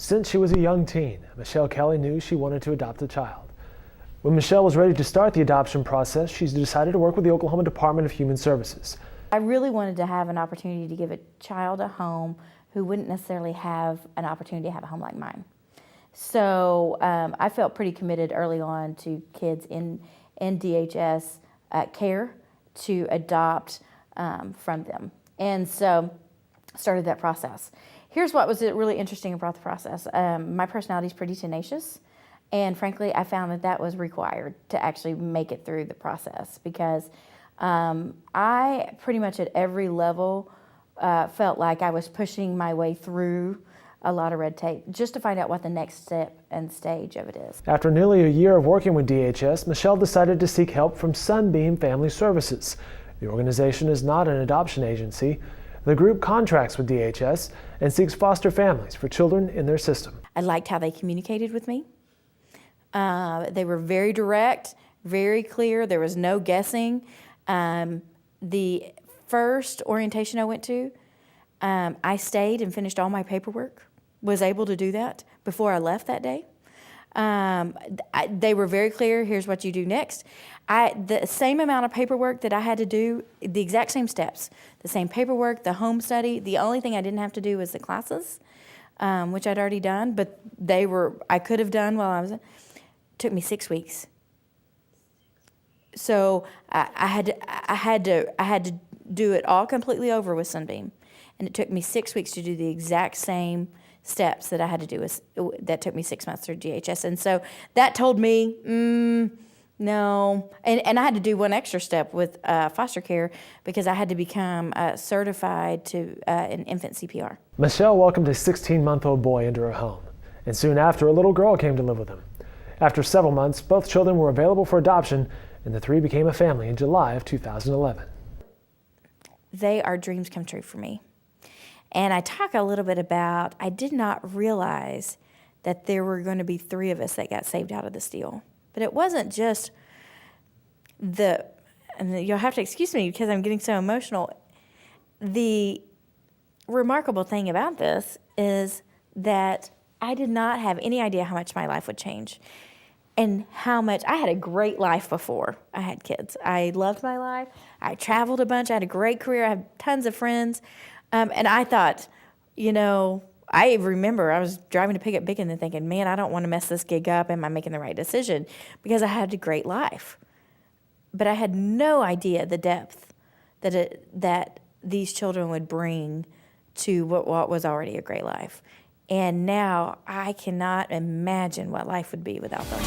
Since she was a young teen, Michelle Kelley knew she wanted to adopt a child. When Michelle was ready to start the adoption process, she decided to work with the Oklahoma Department of Human Services. I really wanted to have an opportunity to give a child a home who wouldn't necessarily have an opportunity to have a home like mine. So I felt pretty committed early on to kids in DHS care to adopt from them. And so started that process. Here's what was really interesting about the process. My personality is pretty tenacious, and frankly, I found that that was required to actually make it through the process, because I pretty much at every level felt like I was pushing my way through a lot of red tape just to find out what the next step and stage of it is. After nearly a year of working with DHS, Michelle decided to seek help from Sunbeam Family Services. The organization is not an adoption agency. The group contracts with DHS and seeks foster families for children in their system. I liked how they communicated with me. They were very direct, very clear. There was no guessing. The first orientation I went to, I stayed and finished all my paperwork, was able to do that before I left that day. They were very clear, here's what you do next. The same amount of paperwork that I had to do, the exact same steps, the same paperwork, the home study. The only thing I didn't have to do was the classes, which I'd already done, but I could have done while I was, took me 6 weeks. So I had to do it all completely over with Sunbeam, and it took me 6 weeks to do the exact same steps that I had to do. That took me 6 months through DHS, and so that told me no. And I had to do one extra step with foster care, because I had to become certified to an infant CPR. Michelle welcomed a 16-month-old boy into her home, and soon after, a little girl came to live with him. After several months, both children were available for adoption, and the three became a family in July of 2011. They are dreams come true for me. And I talk a little bit about, I did not realize that there were going to be three of us that got saved out of this deal. But it wasn't just and you'll have to excuse me because I'm getting so emotional. The remarkable thing about this is that I did not have any idea how much my life would change, and how much. I had a great life before I had kids. I loved my life. I traveled a bunch. I had a great career. I had tons of friends. And I thought, I remember I was driving to pick up Bacon and thinking, man, I don't want to mess this gig up. Am I making the right decision? Because I had a great life. But I had no idea the depth that these children would bring to what was already a great life. And now I cannot imagine what life would be without them.